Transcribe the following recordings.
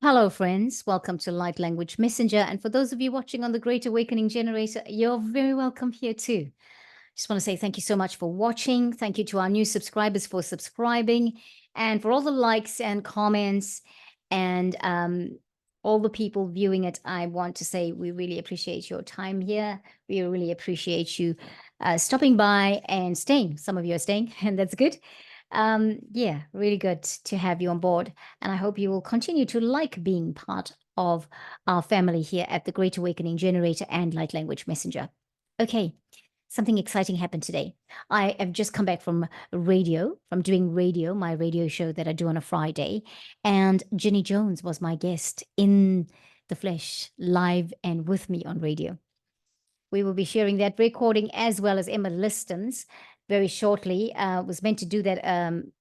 Hello, friends. Welcome to Light Language Messenger. And for those of you watching on the Great Awakening Generator, you're very welcome here too. Just want to say thank you so much for watching. Thank you to our new subscribers for subscribing and for all the likes and comments and all the people viewing it. I want to say we really appreciate your time here. We really appreciate you stopping by and staying. Some of you are staying, and that's good. Yeah, really good to have you on board. And I hope you will continue to like being part of our family here at the Great Awakening Generator and Light Language Messenger. Okay, something exciting happened today. I have just come back from doing radio, my radio show that I do on a Friday. And Ginny Jones was my guest in the flesh, live and with me on radio. We will be sharing that recording as well as Emma Liston's very shortly. Was meant to do that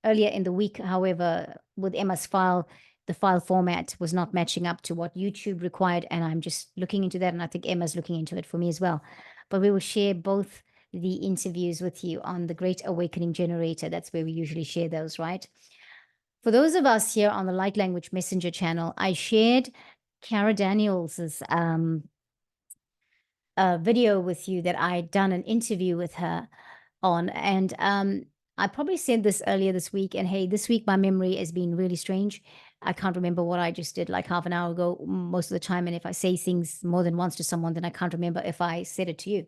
earlier in the week. However, with Emma's file, the file format was not matching up to what YouTube required. And I'm just looking into that. And I think Emma's looking into it for me as well. But we will share both the interviews with you on the Great Awakening Generator. That's where we usually share those, right? For those of us here on the Light Language Messenger channel, I shared Cara Daniels's video with you that I'd done an interview with her on. And I probably said this earlier this week. And hey, this week my memory has been really strange. I can't remember what I just did like half an hour ago most of the time. And if I say things more than once to someone, then I can't remember if I said it to you.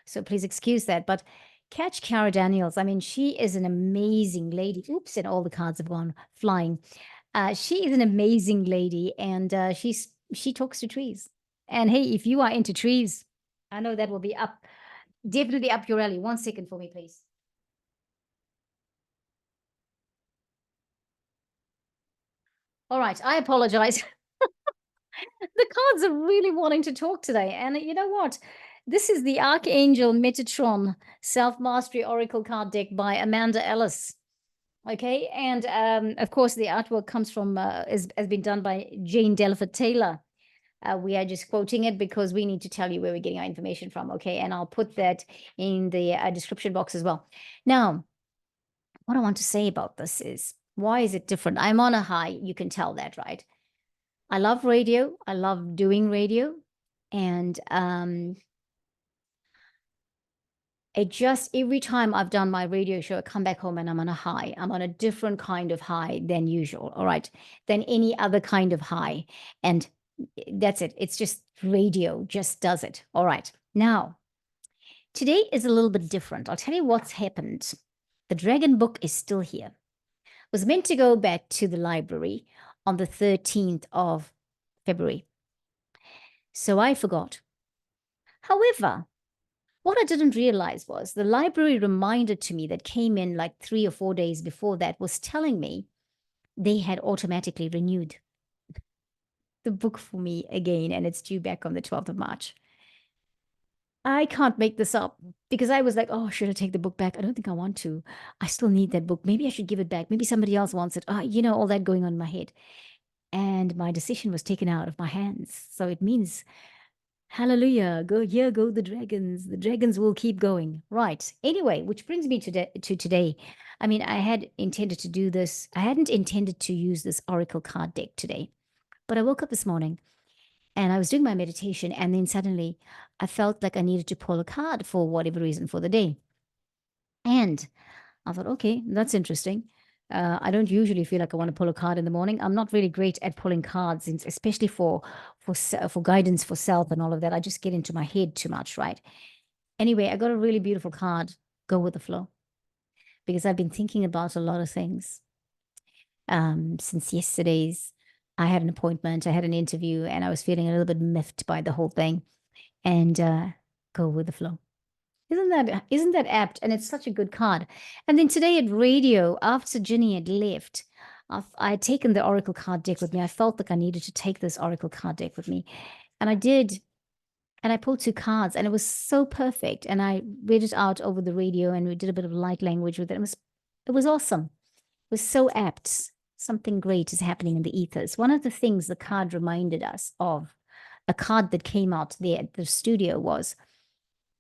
So please excuse that. But catch Cara Daniels. I mean, she is an amazing lady. Oops, and all the cards have gone flying. She is an amazing lady, and she talks to trees. And hey, if you are into trees, I know that will be definitely up your alley. 1 second for me, please. All right, I apologize. The cards are really wanting to talk today. And you know what? This is the Archangel Metatron Self-Mastery Oracle card deck by Amanda Ellis. Okay, and of course, the artwork comes from, has been done by Jane Delaford Taylor. We are just quoting it because we need to tell you where we're getting our information from, okay? And I'll put that in the description box as well. Now, what I want to say about this is, why is it different? I'm on a high. You can tell that, right? I love radio. I love doing radio. And it just, every time I've done my radio show, I come back home and I'm on a high. I'm on a different kind of high than usual, all right? Than any other kind of high. And that's it. It's just radio just does it. All right. Now, today is a little bit different. I'll tell you what's happened. The Dragon Book is still here. Was meant to go back to the library on the 13th of February. So I forgot. However, what I didn't realize was the library reminder to me that came in like 3 or 4 days before that was telling me they had automatically renewed the book for me again, and it's due back on the 12th of March. I can't make this up because I was like, oh, should I take the book back? I don't think I want to. I still need that book. Maybe I should give it back. Maybe somebody else wants it. All that going on in my head. And my decision was taken out of my hands. So it means, hallelujah, go the dragons. The dragons will keep going. Right. Anyway, which brings me to today. I mean, I had intended to do this. I hadn't intended to use this Oracle card deck today. But I woke up this morning and I was doing my meditation, and then suddenly I felt like I needed to pull a card for whatever reason for the day. And I thought, okay, that's interesting. I don't usually feel like I want to pull a card in the morning. I'm not really great at pulling cards, especially for guidance for self and all of that. I just get into my head too much, right? Anyway, I got a really beautiful card, Go with the Flow, because I've been thinking about a lot of things since yesterday's. I had an appointment, I had an interview, and I was feeling a little bit miffed by the whole thing. And go with the flow. Isn't that apt? And it's such a good card. And then today at radio, after Ginny had left, I had taken the Oracle card deck with me. I felt like I needed to take this Oracle card deck with me. And I did. And I pulled 2 cards, and it was so perfect. And I read it out over the radio, and we did a bit of light language with it. It was awesome. It was so apt. Something great is happening in the ethers. One of the things the card reminded us of, a card that came out there at the studio, was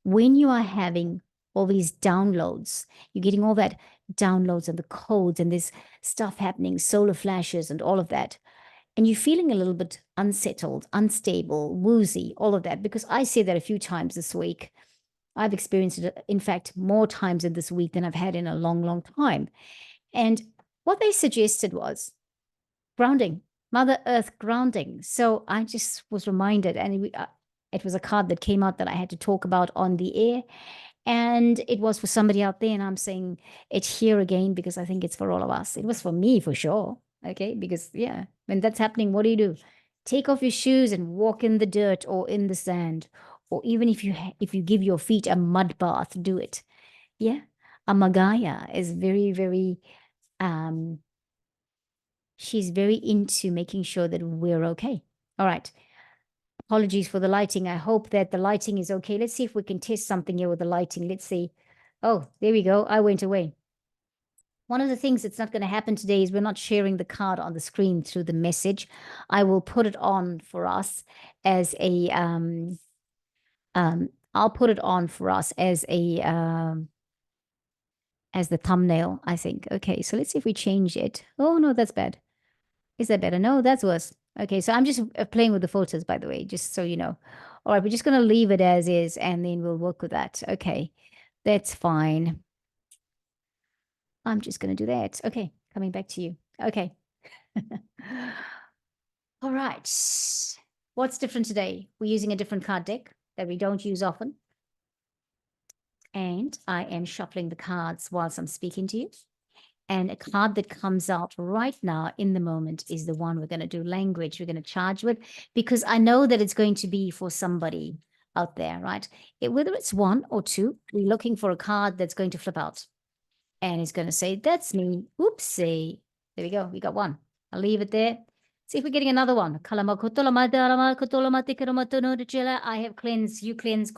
when you are having all these downloads, you're getting all that downloads and the codes and this stuff happening, solar flashes and all of that. and you're feeling a little bit unsettled, unstable, woozy, all of that, because I say that a few times this week. I've experienced it, in fact, more times in this week than I've had in a long, long time. And what they suggested was grounding, Mother Earth grounding. So I just was reminded, and it was a card that came out that I had to talk about on the air. And it was for somebody out there. And I'm saying it here again because I think it's for all of us. It was for me for sure. Okay. Because, yeah, when that's happening, what do? Take off your shoes and walk in the dirt or in the sand. Or even if you give your feet a mud bath, do it. Yeah. Amagaya is very, very, she's very into making sure that we're okay. All right. Apologies for the lighting. I hope that the lighting is okay. Let's see if we can test something here with the lighting. Let's see. Oh, there we go. I went away. One of the things that's not going to happen today is we're not sharing the card on the screen through the message. I will put it on for us as a I'll put it on for us as a as the thumbnail, I think. Okay, so let's see if we change it. Oh no, that's bad. Is that better? No, that's worse. Okay, so I'm just playing with the filters, by the way, just so you know. All right, we're just going to leave it as is, and then we'll work with that. Okay, that's fine. I'm just going to do that. Okay, coming back to you. Okay. All right. What's different today? We're using a different card deck that we don't use often. And I am shuffling the cards whilst I'm speaking to you. And a card that comes out right now in the moment is the one we're going to do language. We're going to charge with, because I know that it's going to be for somebody out there, right? Whether it's one or two, we're looking for a card that's going to flip out. And it's going to say, that's me. Oopsie. There we go. We got one. I'll leave it there. See if we're getting another one. I have cleansed. You cleanse.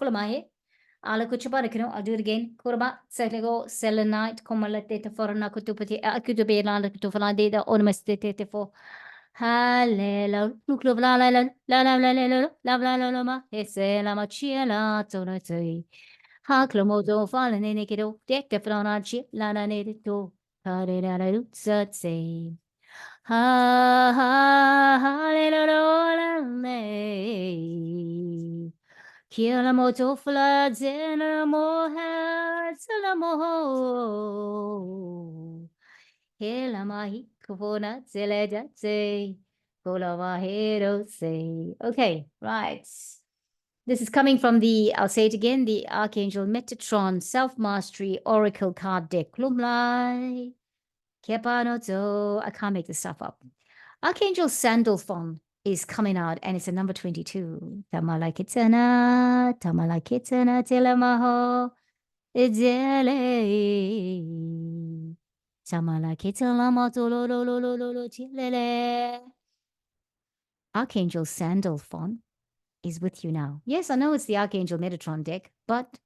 I'll do it again. Kurba, Selego, Selenite, Comalete, Forana, Kutupati, Akutubela, Kutufanadida, Ormestete for Hallelujah, Lukla, La Lama, Esela Machiela, Tonati, Haklomoto, Fallen in Nikido, Deck the Flanachi, Lana Nedito, Padena, Satsi. Hallelujah. Kila moto floods in a moha, salamo. Kila mahi kufona zelejate, kola mahero say. Okay, right. This is coming from I'll say it again, the Archangel Metatron Self-Mastery Oracle Card Deck. Klumlai. Kepanoto. I can't make this stuff up. Archangel Sandalphon is coming out, and it's a number 22. Tamalakitana, tamalakitana, telemaho, idele. Tamalakitalamatololololololololole. Archangel Sandalphon is with you now. Yes, I know it's the Archangel Metatron deck, but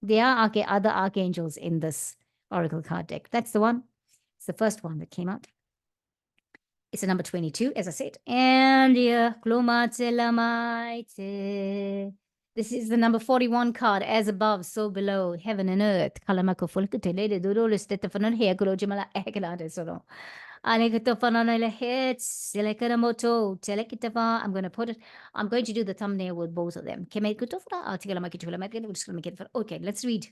there are other archangels in this Oracle card deck. That's the one. It's the first one that came out. It's a number 22, as I said. And yeah, this is the number 41 card, as above, so below, heaven and earth. I'm going to do the thumbnail with both of them. Okay, let's read.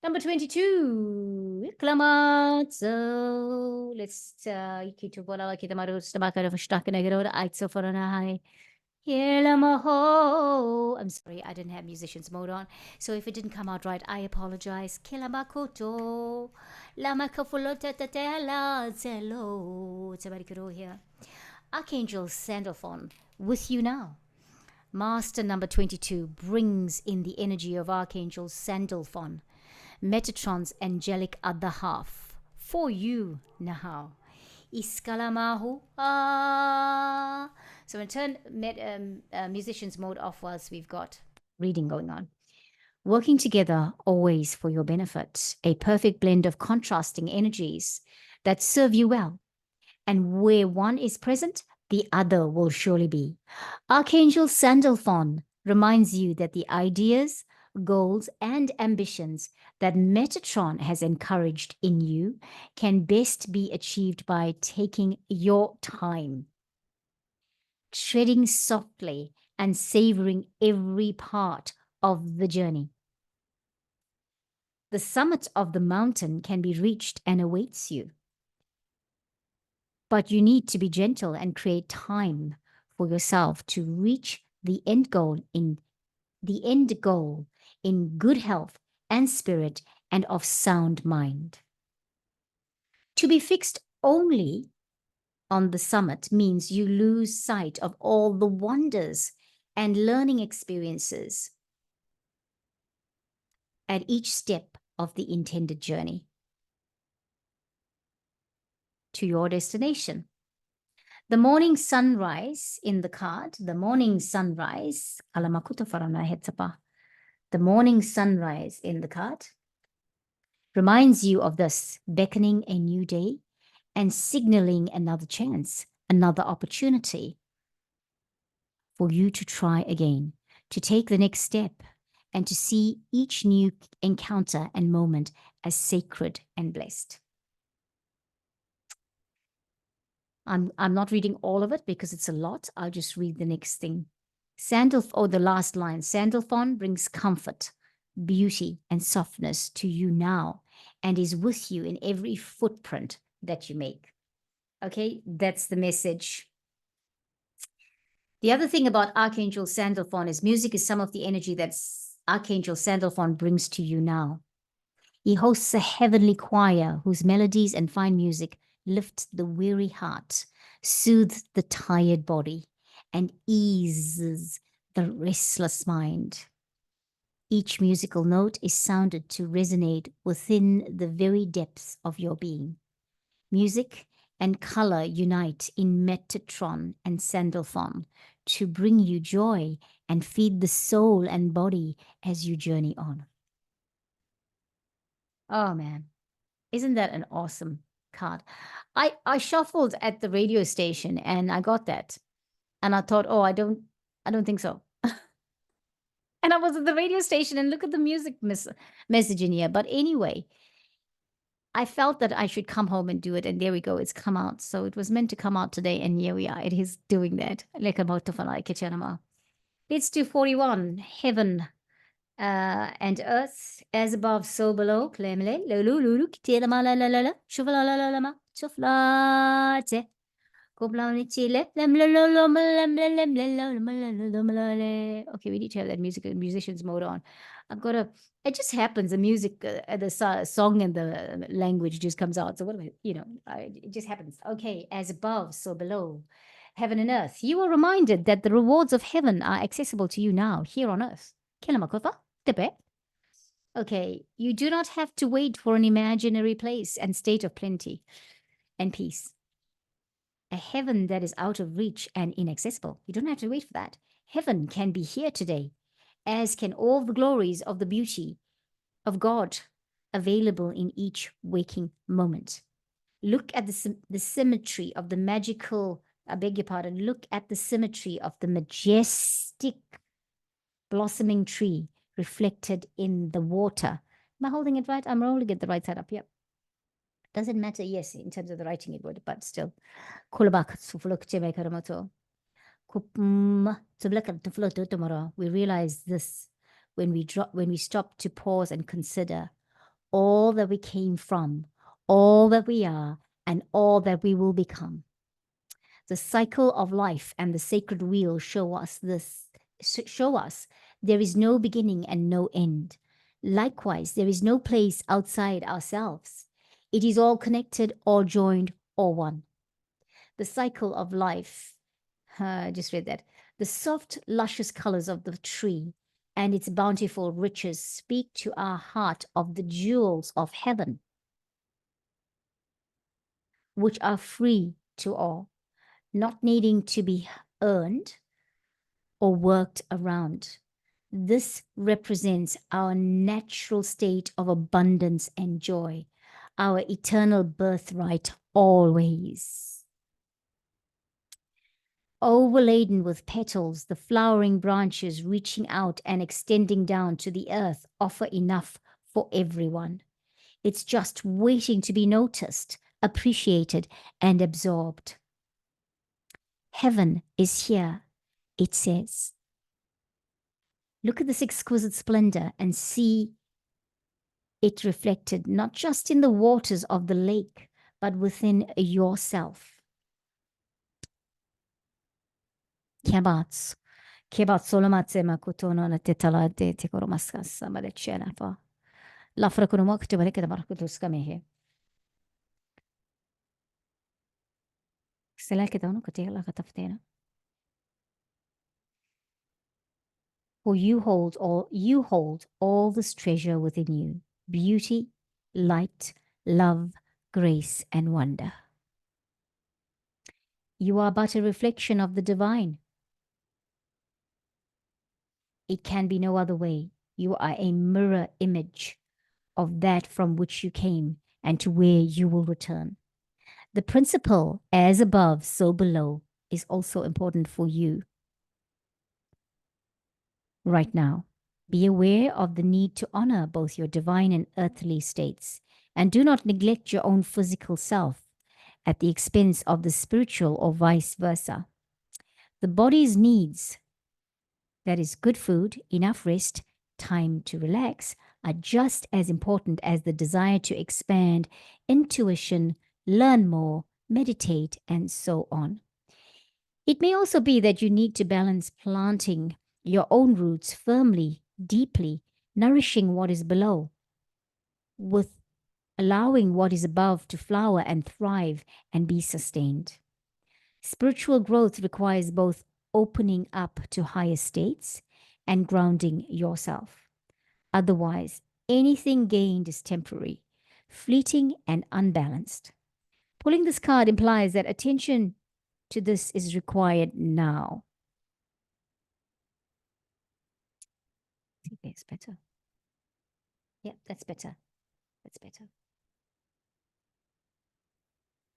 Number 22, so let's I'm sorry, I didn't have musicians mode on, so if it didn't come out right, I apologize. Here. Archangel Sandalphon with you now. Master number 22 brings in the energy of Archangel Sandalphon, Metatron's angelic other half, for you now. Iskalamahu. So in turn, musicians mode off whilst we've got reading going on. Working together always for your benefit, a perfect blend of contrasting energies that serve you well. And where one is present, the other will surely be. Archangel Sandalphon reminds you that the ideas, goals, and ambitions that Metatron has encouraged in you can best be achieved by taking your time, treading softly and savoring every part of the journey. The summit of the mountain can be reached and awaits you. But you need to be gentle and create time for yourself to reach the end goal in good health and spirit and of sound mind. To be fixed only on the summit means you lose sight of all the wonders and learning experiences at each step of the intended journey to your destination. The morning sunrise in the card, the morning sunrise in the card reminds you of this, beckoning a new day and signaling another chance, another opportunity for you to try again, to take the next step, and to see each new encounter and moment as sacred and blessed. I'm not reading all of it because it's a lot. I'll just read the next thing. The last line. Sandalphon brings comfort, beauty, and softness to you now and is with you in every footprint that you make. Okay, that's the message. The other thing about Archangel Sandalphon is music is some of the energy that Archangel Sandalphon brings to you now. He hosts a heavenly choir whose melodies and fine music lift the weary heart, soothe the tired body, and eases the restless mind. Each musical note is sounded to resonate within the very depths of your being. Music and color unite in Metatron and Sandalphon to bring you joy and feed the soul and body as you journey on. Oh man, isn't that an awesome card? I shuffled at the radio station and I got that. And I thought, oh, I don't think so. And I was at the radio station and look at the music message in here. But anyway, I felt that I should come home and do it. And there we go. It's come out. So it was meant to come out today. And here we are. It is doing that. It's 241. Heaven and earth, as above, so below. Okay, we need to have that musician's mode on. It just happens, the music, the song and the language just comes out. So what am I, it just happens. Okay, as above, so below. Heaven and earth. You are reminded that the rewards of heaven are accessible to you now, here on earth. Okay, you do not have to wait for an imaginary place and state of plenty and peace. A heaven that is out of reach and inaccessible. You don't have to wait for that. Heaven can be here today, as can all the glories of the beauty of God available in each waking moment. Look at the symmetry of the magical, look at the symmetry of the majestic blossoming tree reflected in the water. Am I holding it right? I'm rolling it the right side up. Yep. Doesn't matter, yes, in terms of the writing it would, but still. We realize this when we stop to pause and consider all that we came from, all that we are, and all that we will become. The cycle of life and the sacred wheel show us there is no beginning and no end. Likewise, there is no place outside ourselves. It is all connected, all joined, all one. The cycle of life, I just read that. The soft, luscious colors of the tree and its bountiful riches speak to our heart of the jewels of heaven, which are free to all, not needing to be earned or worked around. This represents our natural state of abundance and joy, our eternal birthright always. Overladen with petals, the flowering branches reaching out and extending down to the earth offer enough for everyone. It's just waiting to be noticed, appreciated, and absorbed. Heaven is here, it says. Look at this exquisite splendor and see it reflected not just in the waters of the lake, but within yourself. Kiabats. Kiabats solomatse makutono na tetalade tekoromaskasa malechena fa. La frakunomok te bareke da barakutuskamehe. Selake da ono kotela kataftena. For you hold all this treasure within you: beauty, light, love, grace, and wonder. You are but a reflection of the divine. It can be no other way. You are a mirror image of that from which you came and to where you will return. The principle, as above, so below, is also important for you right now. Be aware of the need to honor both your divine and earthly states, and do not neglect your own physical self at the expense of the spiritual or vice versa. The body's needs, that is good food, enough rest, time to relax, are just as important as the desire to expand, intuition, learn more, meditate, and so on. It may also be that you need to balance planting your own roots firmly, deeply, nourishing what is below, with allowing what is above to flower and thrive and be sustained. Spiritual growth requires both opening up to higher states and grounding yourself. Otherwise, anything gained is temporary, fleeting, and unbalanced. Pulling this card implies that attention to this is required now. Okay, it's better. Yeah, that's better. That's better.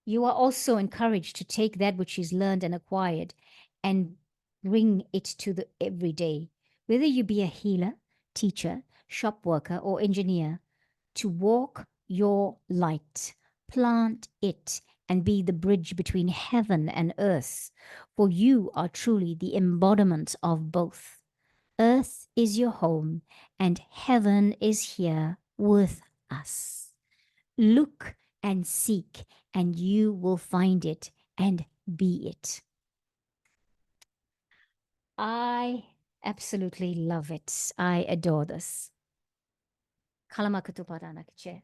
You are also encouraged to take that which is learned and acquired and bring it to the everyday. Whether you be a healer, teacher, shop worker, or engineer, to walk your light, plant it, and be the bridge between heaven and earth. For you are truly the embodiment of both. Earth is your home, and heaven is here with us. Look and seek, and you will find it and be it. I absolutely love it. I adore this. Kalamakato parana kiche.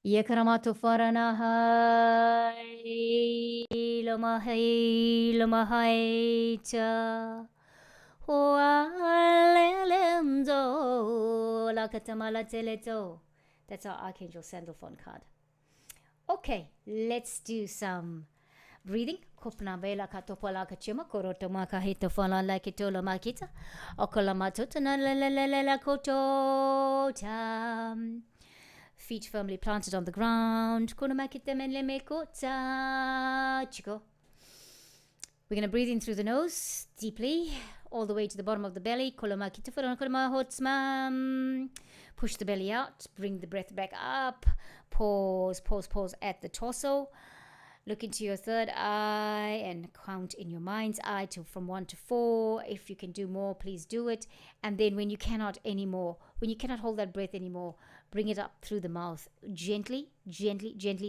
Ye karamato farana hai lomahai cha. That's our Archangel Sandalphon card. Okay, let's do some breathing. Kopna bela katopola kachima koroto makahito fala lakitola makita. Okola matutana la kotota. Feet firmly planted on the ground. Kono makita menle mekota. Chico. We're going to breathe in through the nose deeply, all the way to the bottom of the belly. Push the belly out. Bring the breath back up. Pause at the torso. Look into your third eye and count in your mind's eye from 1 to 4. If you can do more, please do it. And then when you cannot hold that breath anymore, bring it up through the mouth. Gently,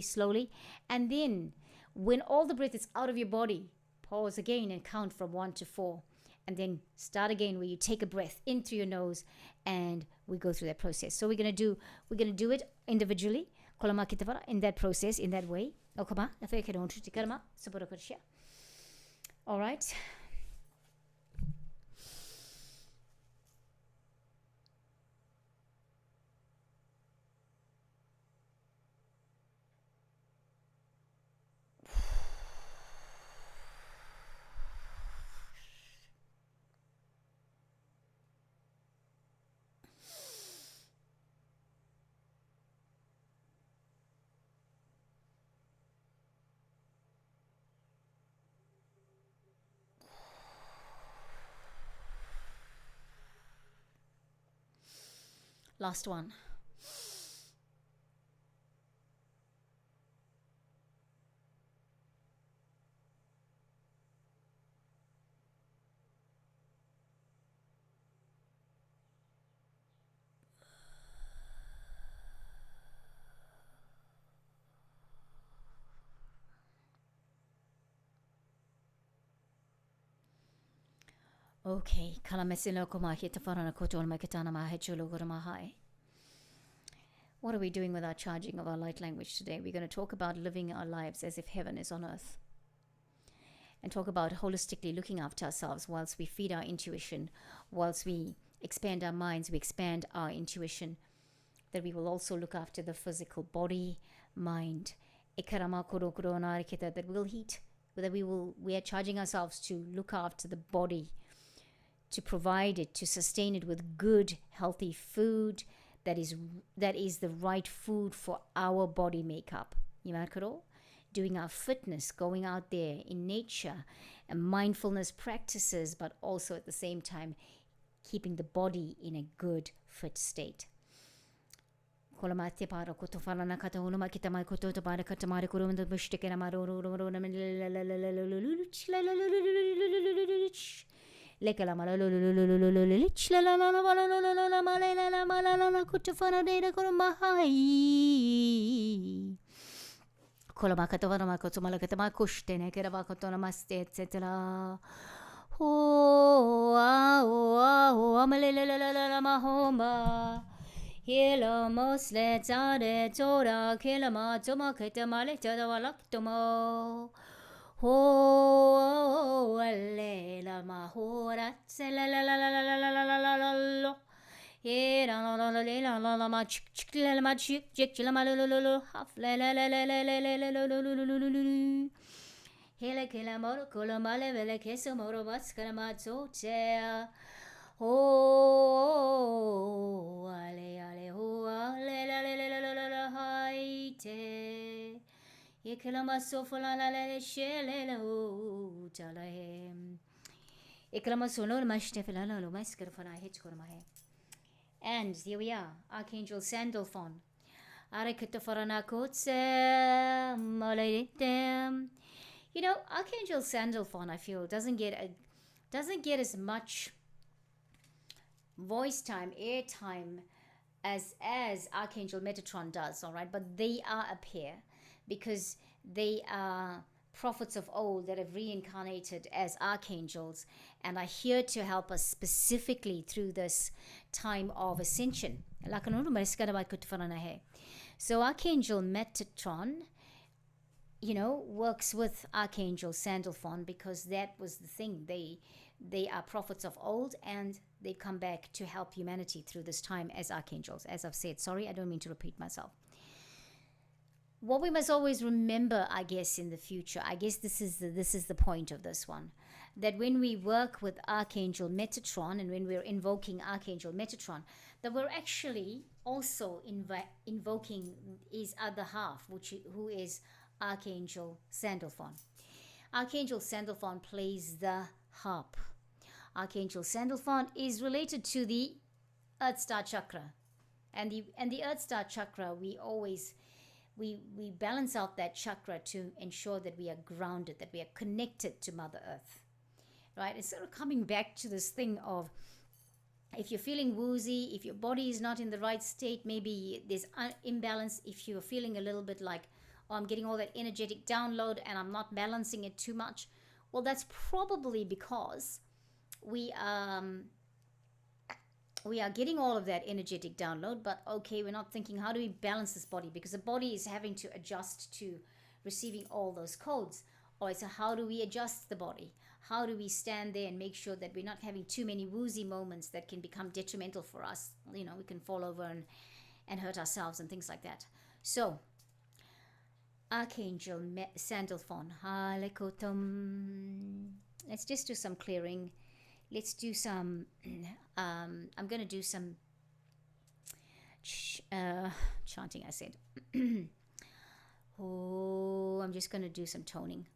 slowly. And then when all the breath is out of your body, pause again and count from 1 to 4. And then start again where you take a breath in through your nose and we go through that process. So we're gonna do it individually. In that process, in that way. All right. Last one. Okay, what are we doing with our charging of our light language today? We're going to talk about living our lives as if heaven is on earth, and talk about holistically looking after ourselves whilst we feed our intuition, whilst we expand our minds, we expand our intuition, that we will also look after the physical body, mind, that we'll heat, that we are charging ourselves to look after the body, to provide it, to sustain it with good, healthy food that is the right food for our body makeup. Doing our fitness, going out there in nature, and mindfulness practices, but also at the same time keeping the body in a good, fit state. And here we are, Archangel Sandalphon. Archangel Sandalphon, I feel, doesn't get as much voice time, air time as Archangel Metatron does, all right? But they are a pair because they are prophets of old that have reincarnated as archangels and are here to help us specifically through this time of ascension. So Archangel Metatron, works with Archangel Sandalphon because that was the thing. They are prophets of old and they've come back to help humanity through this time as archangels. As I've said, sorry, I don't mean to repeat myself. What we must always remember, I guess, in the future, I guess this is the point of this one, that when we work with Archangel Metatron and when we're invoking Archangel Metatron, that we're actually also invoking his other half, who is Archangel Sandalphon. Archangel Sandalphon plays the harp. Archangel Sandalphon is related to the Earth Star Chakra, and the Earth Star Chakra, we always we balance out that chakra to ensure that we are grounded, that we are connected to Mother Earth, right? It's sort of coming back to this thing of, if you're feeling woozy, if your body is not in the right state, maybe there's imbalance, if you're feeling a little bit like, oh, I'm getting all that energetic download and I'm not balancing it too much, well, that's probably because we are getting all of that energetic download, but okay, we're not thinking, how do we balance this body? Because the body is having to adjust to receiving all those codes. All right, so how do we adjust the body? How do we stand there and make sure that we're not having too many woozy moments that can become detrimental for us? We can fall over and hurt ourselves and things like that. So, Archangel Sandalphon, let's just do some clearing. Let's do some, I'm going to do some chanting, I said. Oh, I'm just going to do some toning.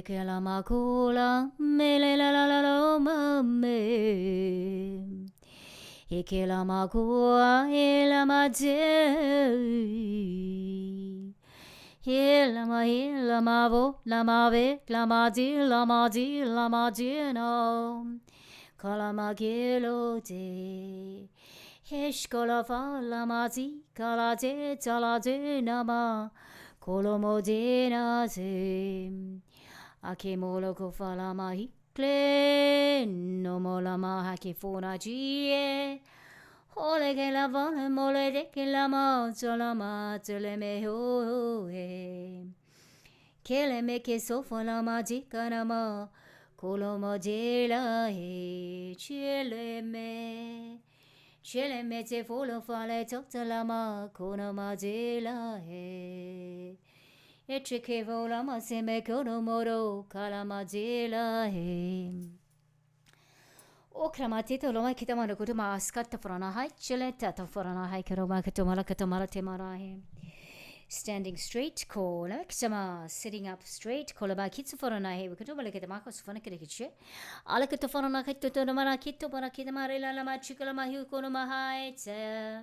ke la ma kula me le la la la la ma me. Eke la ma kua e la ma te. He la ma vo la ma ve la ma di la ma di la ma di no. Kala ma kilo te. Hesh kola fa la ma zi kala te tala te na ma. Kolomo de na te. Ake molo ko fa la ma hikle. No mo la ma hake fona jie. Ole ke la vole mole de ke la ma tola ma tole me ho he. Kele me ke sofa la ma jika na ma. Kolomo de la he. Chile me. Chile me te folo fale tokta la ma. Kona ma de la he. Eche ke vola ma se me kono moro. Kala ma de la he. Okramatito loma kitamano kutuma askata forana hai chileta to forana hai karoma katomala katomala temarahe. Standing straight, kola kisama sitting up straight, kola ba kitsu forana hai katomala kitamako sufana kiche. Ala katoforana kito mara kito para kitamare la ma chikala mahu kono mahai te.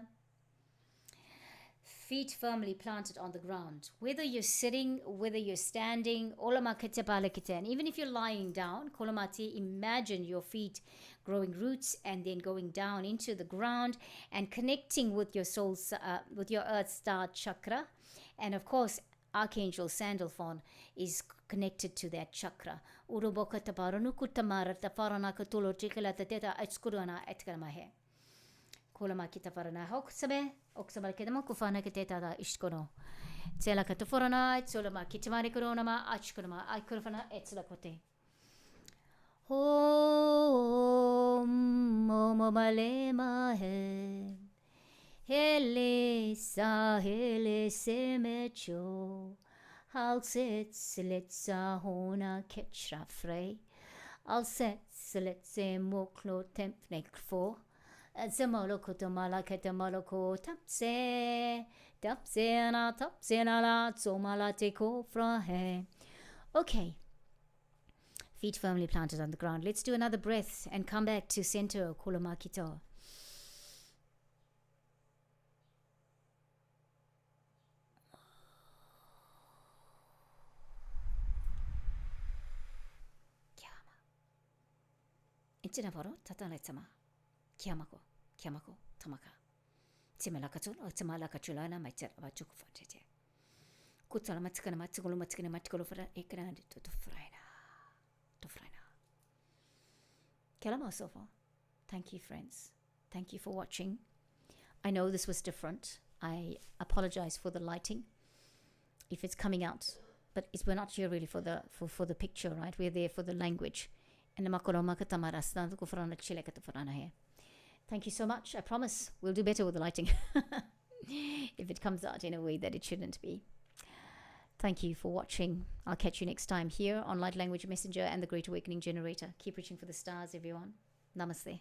Feet firmly planted on the ground. Whether you're sitting, whether you're standing, and even if you're lying down, kolamati, imagine your feet growing roots and then going down into the ground and connecting with your soul's, with your earth star chakra. And of course, Archangel Sandalphon is connected to that chakra. Uruboka taparunuku tamara tafarana katulo chikala tateta atskurana etkamahe. Kolama kita farana hoksabe oksabal kedama kufana keteta da ishkono tsela kataforana tsolama kitamari korona ma achkonoma aikurfana etsla kote om male ma he hele sa hele semecho al set letsa hona ketchra frey al set letsa moklo tempnek for Zemoloko to malaketa moloko tapse na la malate ko frahe. Okay. Feet firmly planted on the ground. Let's do another breath and come back to center kulamakito. Kiama. Intinavoro tataletsama. Kiamako, tamaka. Timalakatul or Timalakachulana, my terabachuk for tete. Kutalamatskana matkulumatskana matkulufra ekran to frina. To frina. Kalamasova. Thank you, friends. Thank you for watching. I know this was different. I apologize for the lighting if it's coming out. But we're not here really for the picture, right? We're there for the language. And the makoloma katamarasna kufrana chilekatafarana here. Thank you so much. I promise we'll do better with the lighting if it comes out in a way that it shouldn't be. Thank you for watching. I'll catch you next time here on Light Language Messenger and the Great Awakening Generator. Keep reaching for the stars, everyone. Namaste.